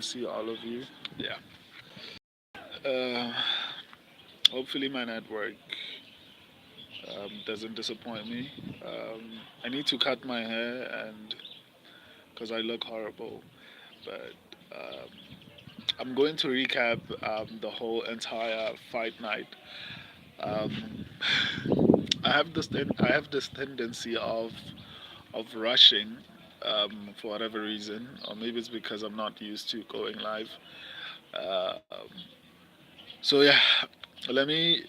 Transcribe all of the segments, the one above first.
See all of you. Yeah. Uh, Hopefully my network doesn't disappoint me. I need to cut my hair and because I look horrible, but I'm going to recap the whole entire fight night. Um, I have this tendency of rushing for whatever reason, or maybe it's because I'm not used to going live. Um, so yeah, let me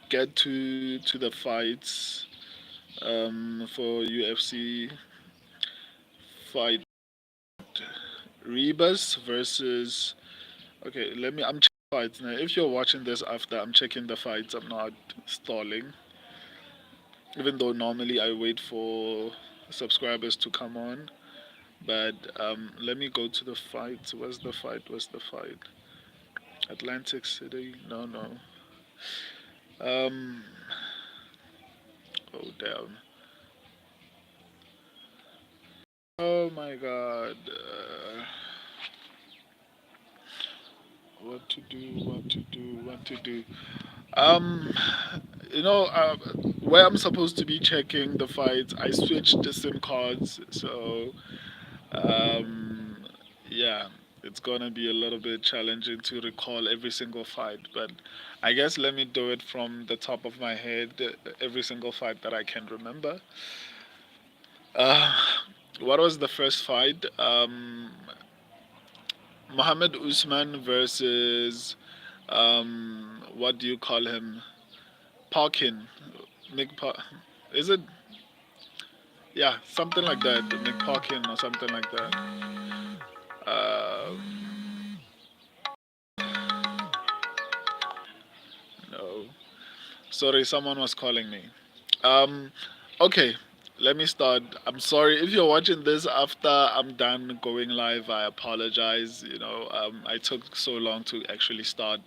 get to the fights for UFC fight Ribas versus. Okay, I'm checking fights now. If you're watching this after I'm checking the fights, I'm not stalling. Even though normally I wait for subscribers to come on, but let me go to the fight. Where's the fight? Where's the fight? Atlantic City? No, no. Um. Oh damn. Oh my God. What to do? What to do? What to do? Um, you know, where I'm supposed to be checking the fights, I switched the SIM cards, so um, yeah, it's gonna be a little bit challenging to recall every single fight. But I guess let me do it from the top of my head, every single fight that I can remember. Uh, what was the first fight? Mohammed Usman versus what do you call him? Parkin. Is it? Yeah, something like that. McParkin or something like that. Um, no. Sorry, someone was calling me. Um, okay, let me start. I'm sorry if you're watching this after I'm done going live. I apologize. I took so long to actually start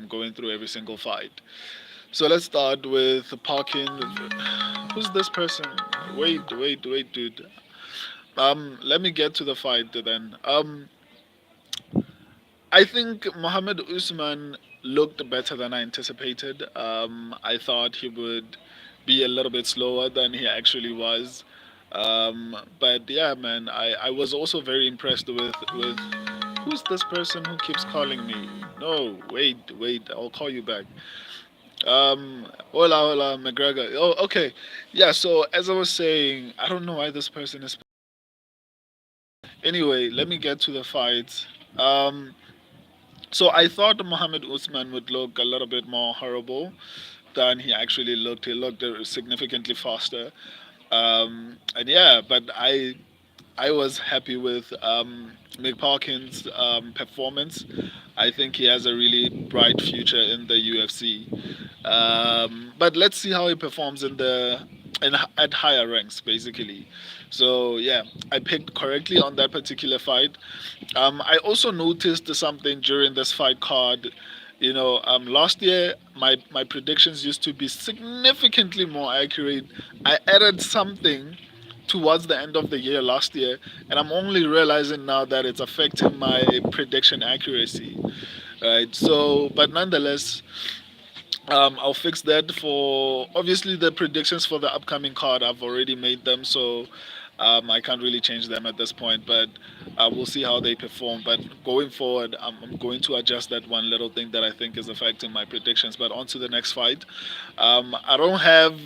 going through every single fight. So let's start with Parkin. Who's this person? Wait, dude. Let me get to the fight then. I think Mohammed Usman looked better than I anticipated. I thought he would be a little bit slower than he actually was. But yeah, man, I was also very impressed with who's this person who keeps calling me? No, wait, I'll call you back. Hola, McGregor. Oh, okay. Yeah, so as I was saying, I don't know why this person is. Anyway, let me get to the fight. Um, so I thought Mohammed Usman would look a little bit more horrible than he actually looked. He looked significantly faster. And yeah, but I was happy with Mick Parkins' performance. I think he has a really bright future in the UFC. But let's see how he performs at higher ranks, basically. So yeah, I picked correctly on that particular fight. I also noticed something during this fight card. Last year my predictions used to be significantly more accurate. I added something towards the end of the year last year, and I'm only realizing now that it's affecting my prediction accuracy. Right. So, but nonetheless, I'll fix that for obviously the predictions for the upcoming card. I've already made them, so I can't really change them at this point. But we'll see how they perform. But going forward, I'm going to adjust that one little thing that I think is affecting my predictions. But on to the next fight. I don't have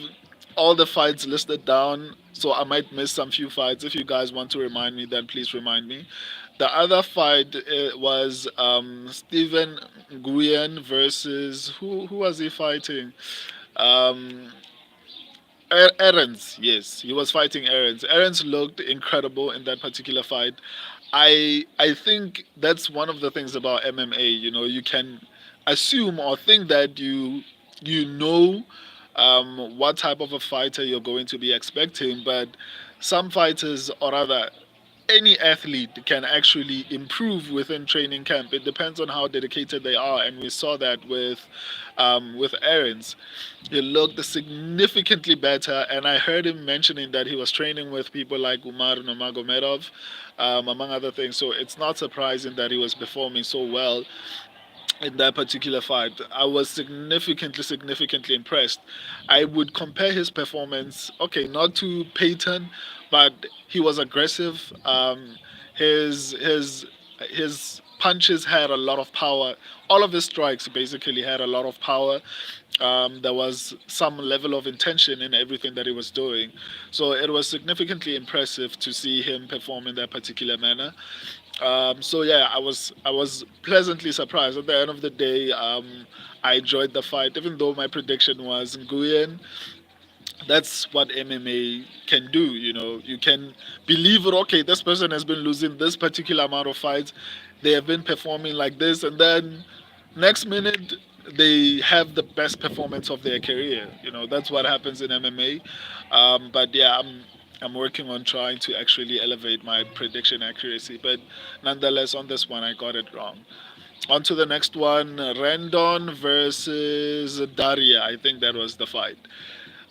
all the fights listed down, so I might miss some few fights. If you guys want to remind me, then please remind me. The other fight was Steven Nguyen versus who was he fighting? Um, Aaron's, yes, he was fighting Aaron's. Aaron's looked incredible in that particular fight. I think that's one of the things about MMA. You can assume or think that you know what type of a fighter you're going to be expecting, but some fighters, or rather, any athlete can actually improve within training camp. It depends on how dedicated they are, and we saw that with Aaron's. He looked significantly better, and I heard him mentioning that he was training with people like Umar Nomagomedov, among other things. So it's not surprising that he was performing so well in that particular fight. I was significantly impressed. I would compare his performance, okay, not to Payton, but he was aggressive. His punches had a lot of power. All of his strikes basically had a lot of power. There was some level of intention in everything that he was doing. So it was significantly impressive to see him perform in that particular manner. So yeah, I was pleasantly surprised. At the end of the day, I enjoyed the fight, even though my prediction was Nguyen. That's what MMA can do. You can believe it. Okay, this person has been losing this particular amount of fights. They have been performing like this, and then next minute they have the best performance of their career. That's what happens in MMA. But yeah, I'm working on trying to actually elevate my prediction accuracy. But nonetheless, on this one, I got it wrong. On to the next one, Rendon versus Daria. I think that was the fight.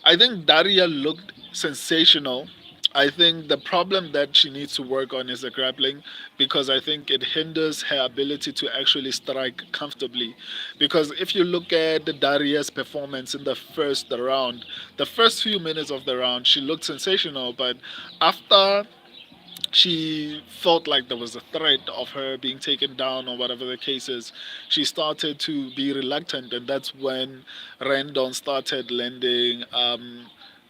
I think Daria looked sensational. I think the problem that she needs to work on is the grappling, because I think it hinders her ability to actually strike comfortably. Because if you look at Daria's performance in the first round, the first few minutes of the round, she looked sensational, but after she felt like there was a threat of her being taken down or whatever the case is, she started to be reluctant, and that's when Rendon started landing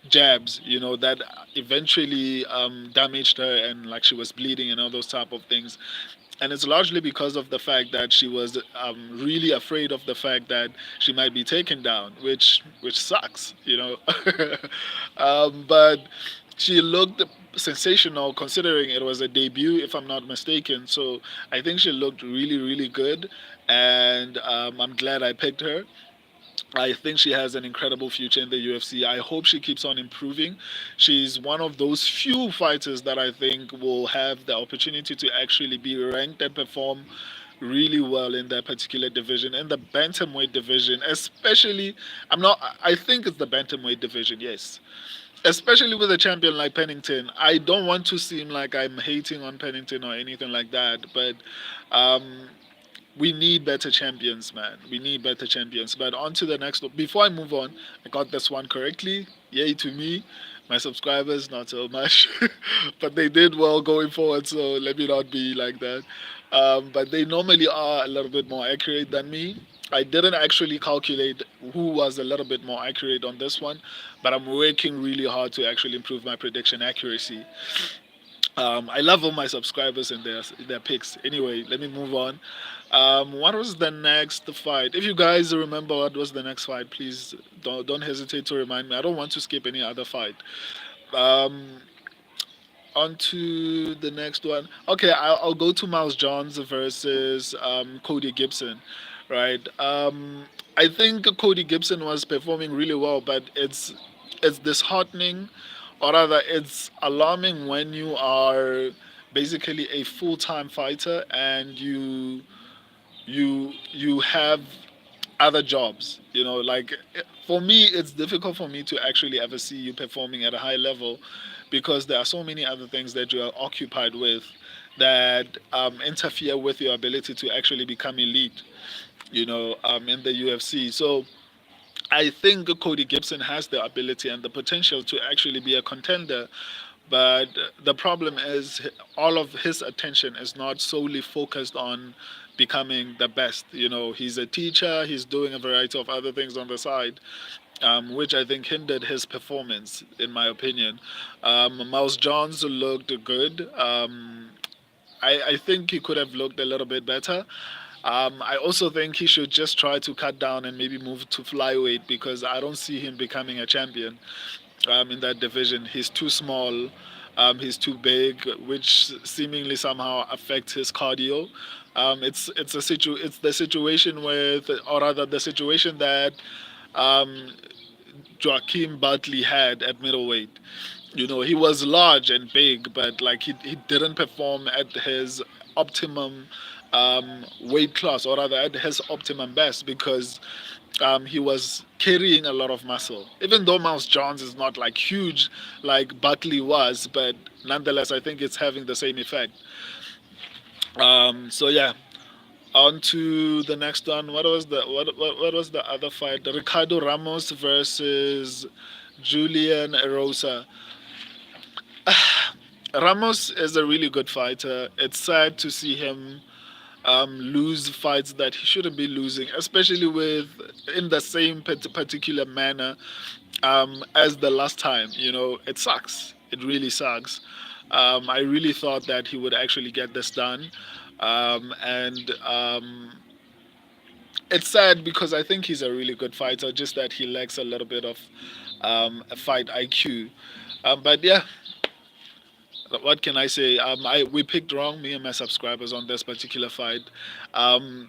jabs, that eventually damaged her, and like she was bleeding and all those type of things. And it's largely because of the fact that she was really afraid of the fact that she might be taken down, which sucks, but she looked sensational considering it was a debut, if I'm not mistaken. So I think she looked really good, and I'm glad I picked her. I think she has an incredible future in the UFC. I hope she keeps on improving. She's one of those few fighters that I think will have the opportunity to actually be ranked and perform really well in that particular division, in the bantamweight division, especially. I think it's the bantamweight division, yes. Especially with a champion like Pennington. I don't want to seem like I'm hating on Pennington or anything like that, but um, we need better champions, man. We need better champions. But on to the next one. Before I move on, I got this one correctly. Yay to me. My subscribers, not so much. But they did well going forward, so let me not be like that. But they normally are a little bit more accurate than me. I didn't actually calculate who was a little bit more accurate on this one, but I'm working really hard to actually improve my prediction accuracy. I love all my subscribers and their picks. Anyway, let me move on. What was the next fight? If you guys remember what was the next fight, please don't hesitate to remind me. I don't want to skip any other fight. Um, on to the next one. Okay, I'll go to Miles Johns versus Cody Gibson, right? I think Cody Gibson was performing really well, but it's disheartening, or rather, it's alarming when you are basically a full-time fighter and you have other jobs. Like, for me, it's difficult for me to actually ever see you performing at a high level, because there are so many other things that you are occupied with that interfere with your ability to actually become elite, in the UFC. So I think Cody Gibson has the ability and the potential to actually be a contender, but the problem is all of his attention is not solely focused on becoming the best. He's a teacher, he's doing a variety of other things on the side, which I think hindered his performance, in my opinion. Miles Johns looked good. I think he could have looked a little bit better. I also think he should just try to cut down and maybe move to flyweight, because I don't see him becoming a champion in that division. He's too small, he's too big, which seemingly somehow affects his cardio. It's the situation with, or rather, the situation that um, Joaquin Butley had at middleweight. He was large and big, but like he didn't perform at his optimum weight class, or rather at his optimum best, because he was carrying a lot of muscle. Even though Mouse Jones is not like huge like Buckley was, but nonetheless, I think it's having the same effect. So yeah, on to the next one. What was the other fight? Ricardo Ramos versus Julian Erosa. Ramos is a really good fighter. It's sad to see him lose fights that he shouldn't be losing, especially with in the same particular manner as the last time. It sucks. It really sucks. I really thought that he would actually get this done, and it's sad because I think he's a really good fighter. Just that he lacks a little bit of a fight IQ. But yeah, what can I say? We picked wrong, me and my subscribers, on this particular fight.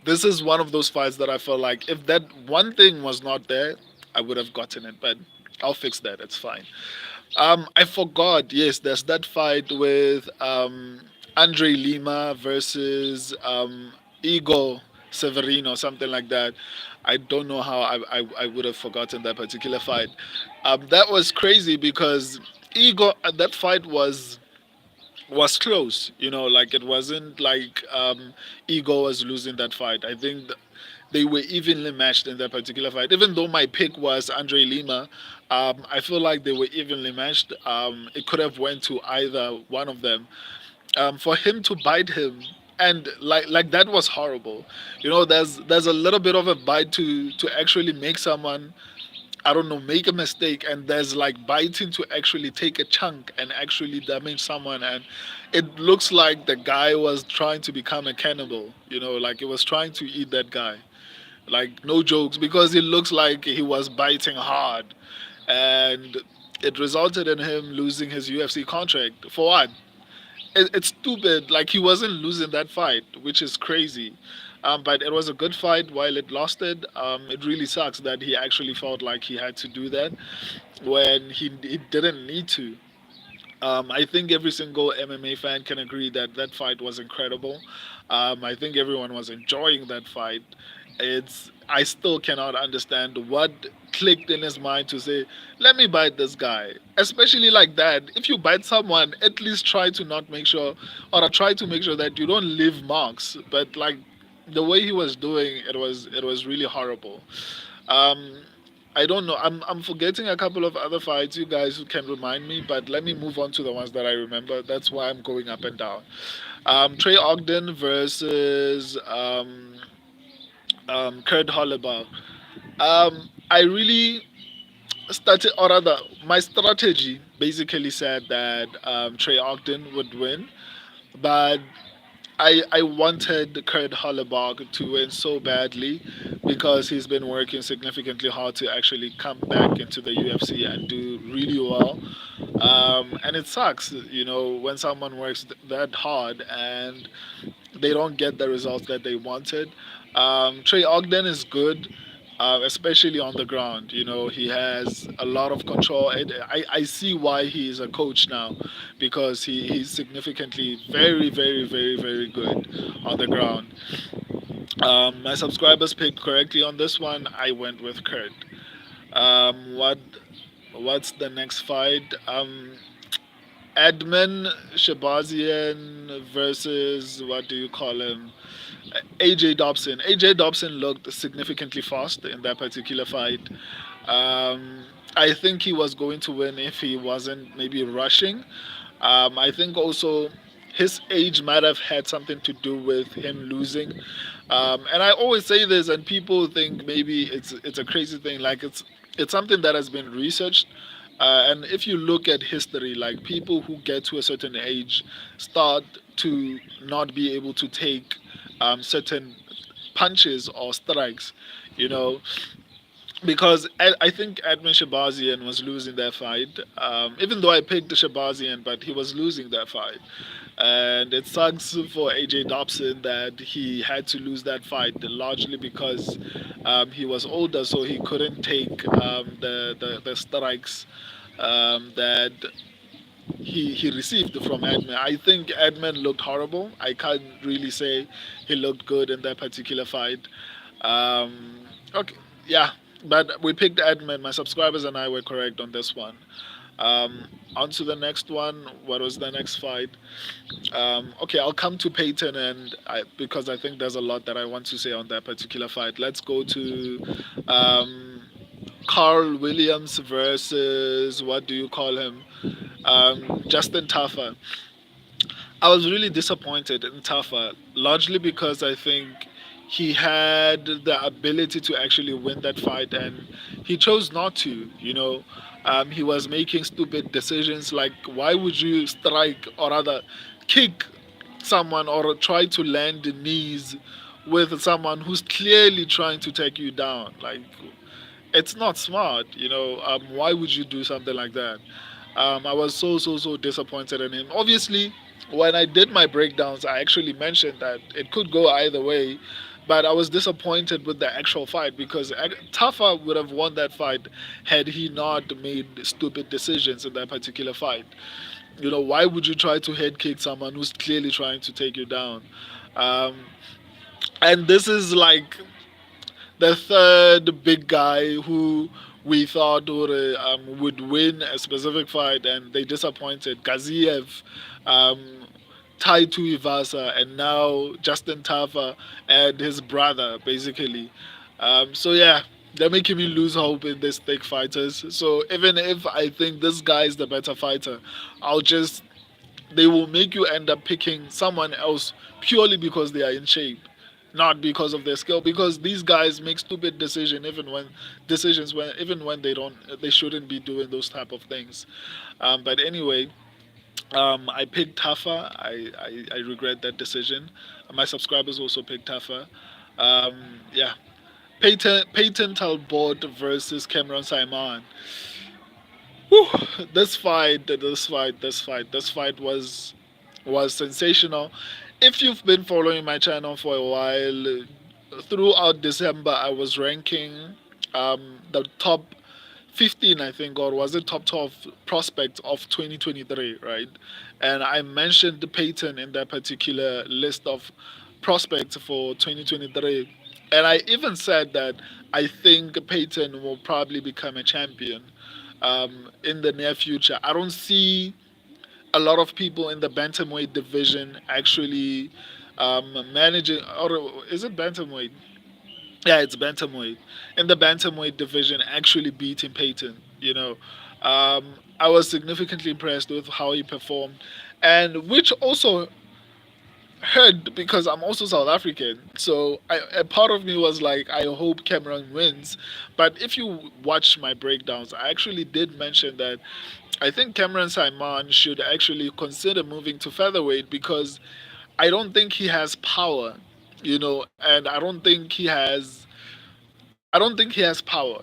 This is one of those fights that I felt like if that one thing was not there, I would have gotten it. But I'll fix that. It's fine. I forgot. Yes, there's that fight with Andre Lima versus Igor Severino, something like that. I don't know how I would have forgotten that particular fight. That was crazy because Igor, that fight was close. Like it wasn't like Ego was losing that fight. I think they were evenly matched in that particular fight. Even though my pick was Andre Lima, I feel like they were evenly matched. It could have went to either one of them. For him to bite him, and like that was horrible. There's a little bit of a bite to actually make someone, I don't know, make a mistake, and there's like biting to actually take a chunk and actually damage someone, and it looks like the guy was trying to become a cannibal. Like he was trying to eat that guy. Like no jokes, because it looks like he was biting hard, and it resulted in him losing his UFC contract. For what? It's stupid. Like he wasn't losing that fight, which is crazy. But it was a good fight while it lasted. It really sucks that he actually felt like he had to do that when he didn't need to. I think every single MMA fan can agree that that fight was incredible. I think everyone was enjoying that fight. I still cannot understand what clicked in his mind to say, "Let me bite this guy." Especially like that. If you bite someone, at least try to not make sure, or try to make sure that you don't leave marks. But like the way he was doing, it was really horrible. Um, I don't know. I'm forgetting a couple of other fights. You guys who can remind me, but let me move on to the ones that I remember. That's why I'm going up and down. Trey Ogden versus Kurt Hollabaugh. I really started, or rather, my strategy basically said that Trey Ogden would win, but I wanted Kurt Hollabaugh to win so badly because he's been working significantly hard to actually come back into the UFC and do really well. And it sucks, when someone works that hard and they don't get the results that they wanted. Trey Ogden is good, especially on the ground. He has a lot of control. I see why he is a coach now, because he's significantly very, very, very, very good on the ground. My subscribers picked correctly on this one. I went with Kurt. What's the next fight? Edmen Shahbazyan versus, what do you call him? AJ Dobson. AJ Dobson looked significantly fast in that particular fight. I think he was going to win if he wasn't maybe rushing. I think also his age might have had something to do with him losing. And I always say this, and people think maybe it's a crazy thing. Like it's something that has been researched. And if you look at history, like people who get to a certain age start to not be able to take certain punches or strikes, you know, because I think Edmen Shahbazyan was losing that fight. Even though I picked Shahbazyan, but he was losing that fight. And it sucks for AJ Dobson that he had to lose that fight, largely because he was older, so he couldn't take the strikes that he received from Edmen. I think Edmen looked horrible. I can't really say he looked good in that particular fight. Okay, yeah, but we picked Edmen. My subscribers and I were correct on this one. On to the next one. What was the next fight? Okay, I'll come to Payton, because I think there's a lot that I want to say on that particular fight. Let's go to um, Carl Williams versus, what do you call him? Justin Taffa. I was really disappointed in Tafa, largely because I think he had the ability to actually win that fight, and he chose not to. He was making stupid decisions like, why would you strike or rather kick someone or try to land the knees with someone who's clearly trying to take you down? Like, it's not smart. Why would you do something like that? I was so disappointed in him. Obviously, when I did my breakdowns, I actually mentioned that it could go either way, but I was disappointed with the actual fight because Tafa would have won that fight had he not made stupid decisions in that particular fight. Why would you try to head kick someone who's clearly trying to take you down? Um, and this is like the third big guy who we thought would win a specific fight, and they disappointed. Gaziev, um, Tai Tuivasa, and now Justin Tafa and his brother, basically. So yeah, they're making me lose hope in these thick fighters. So even if I think this guy is the better fighter, I'll just they will make you end up picking someone else purely because they are in shape, not because of their skill. Because these guys make stupid decisions when even when they shouldn't be doing those type of things. But anyway, I picked Tafa. I regret that decision. My subscribers also picked Tafa. Yeah, Payton Talbott versus Cameron Simon. Whew, this fight was sensational. If you've been following my channel for a while, throughout December I was ranking the top 15, I think, or was it top 12 prospects of 2023, right? And I mentioned Peyton in that particular list of prospects for 2023. And I even said that I think Peyton will probably become a champion in the near future. I don't see a lot of people in the bantamweight division actually managing, or is it bantamweight? Yeah, it's bantamweight. In the bantamweight division, actually beating Payton. I was significantly impressed with how he performed, and which also hurt because I'm also South African. So a part of me was like, I hope Cameron wins. But if you watch my breakdowns, I actually did mention that I think Cameron Simon should actually consider moving to featherweight because I don't think he has power, and I don't think he has power,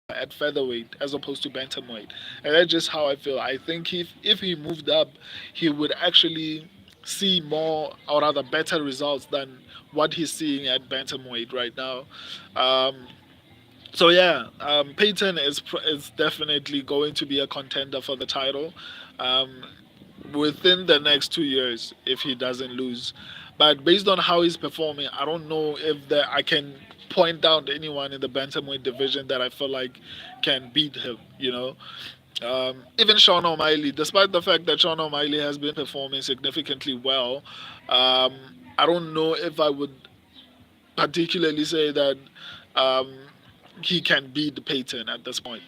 at featherweight as opposed to bantamweight, and that's just how I feel. I think if he moved up, he would actually see more or rather better results than what he's seeing at bantamweight right now. Um, so yeah, Peyton is definitely going to be a contender for the title. Um, Within the next 2 years if he doesn't lose. But based on how he's performing, I don't know if I can point out anyone in the bantamweight division that I feel like can beat him. Even Sean O'Malley, despite the fact that Sean O'Malley has been performing significantly well, um, I don't know if I would particularly say that um, he can beat Peyton at this point,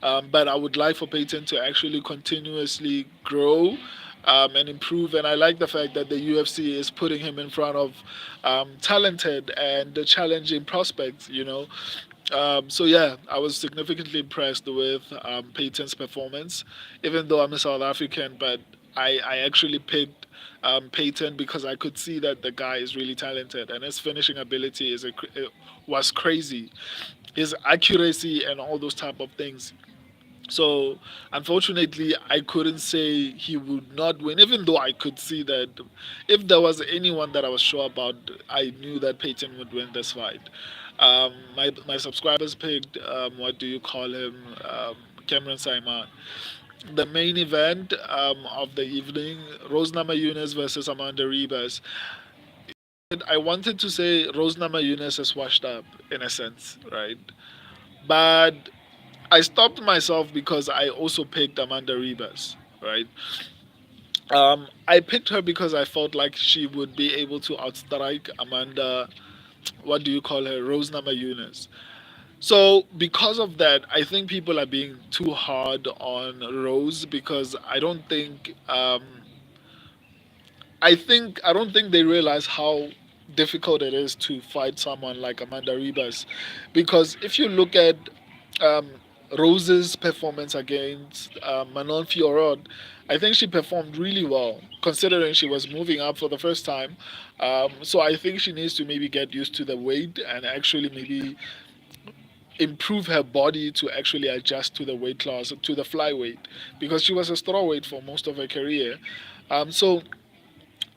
But I would like for Peyton to actually continuously grow and improve. And I like the fact that the UFC is putting him in front of talented and challenging prospects, So yeah, I was significantly impressed with Peyton's performance, even though I'm a South African. But I actually picked Peyton because I could see that the guy is really talented and his finishing ability was crazy. His accuracy and all those type of things. So unfortunately, I couldn't say he would not win, even though I could see that if there was anyone that I was sure about, I knew that Peyton would win this fight. My subscribers picked what do you call him, Cameron Simon. the main event of the evening, Rose Namajunas versus Amanda Ribas. I wanted to say Rose Namajunas is washed up in a sense, right? But I stopped myself because I also picked Amanda Ribas, right? I picked her because I felt like she would be able to outstrike Amanda. What do you call her? Rose Namajunas. So because of that, I think people are being too hard on Rose because I don't think they realize how difficult it is to fight someone like Amanda Ribas, because if you look at um, Rose's performance against Manon Fiorot, I think she performed really well considering she was moving up for the first time. So I think she needs to maybe get used to the weight and actually maybe improve her body to actually adjust to the weight class, to the flyweight, because she was a strawweight for most of her career. So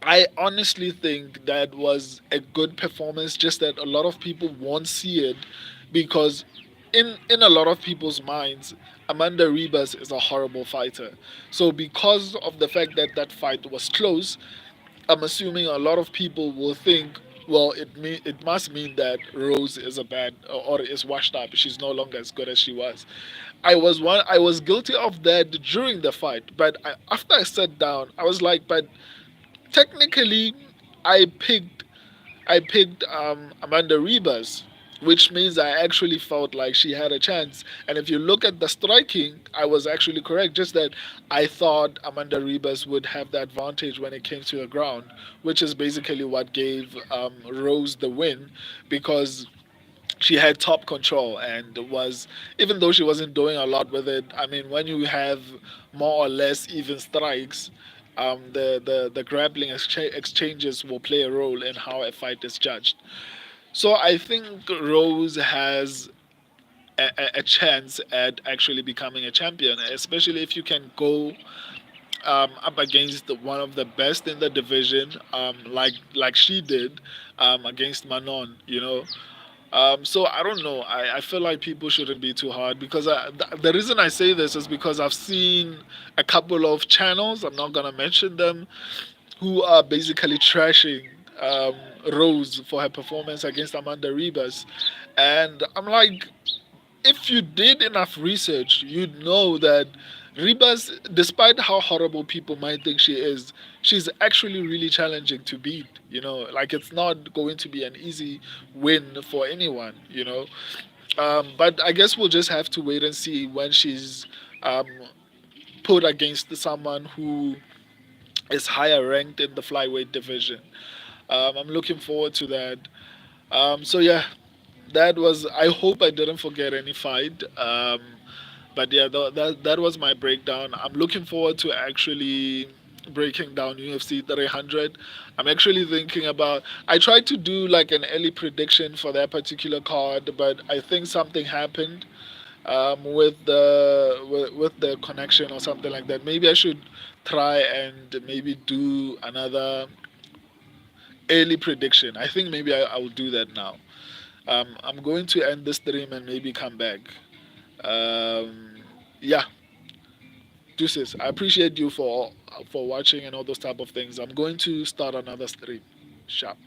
I honestly think that was a good performance, just that a lot of people won't see it because in a lot of people's minds, Amanda Ribas is a horrible fighter. So because of the fact that that fight was close, I'm assuming a lot of people will think, well, it must mean that Rose is a bad or is washed up. She's no longer as good as she was. I was guilty of that during the fight, but after I sat down, I was like, but technically, I picked I picked Amanda Ribas, which means I actually felt like she had a chance. And if you look at the striking, I was actually correct. Just that I thought Amanda Ribas would have the advantage when it came to the ground, which is basically what gave Rose the win, because she had top control and was, even though she wasn't doing a lot with it. I mean, when you have more or less even strikes, the grappling exchanges will play a role in how a fight is judged. So I think Rose has a chance at actually becoming a champion, especially if you can go up against one of the best in the division, like she did against Manon. So I don't know. I feel like people shouldn't be too hard, because the reason I say this is because I've seen a couple of channels, I'm not gonna mention them, who are basically trashing um, Rose for her performance against Amanda Ribas, and I'm like, if you did enough research, you'd know that Ribas, despite how horrible people might think she is, she's actually really challenging to beat. Like, it's not going to be an easy win for anyone. But I guess we'll just have to wait and see when she's um, put against someone who is higher ranked in the flyweight division. I'm looking forward to that. So yeah, that was. I hope I didn't forget any fight. But yeah, that was my breakdown. I'm looking forward to actually breaking down UFC 300. I'm actually thinking about. I tried to do like an early prediction for that particular card, but I think something happened with the connection or something like that. Maybe I should try and maybe do another early prediction. I think maybe I will do that now. I'm going to end this stream and maybe come back. Um, yeah, deuces. I appreciate you for watching and all those type of things. I'm going to start another stream. Sharp.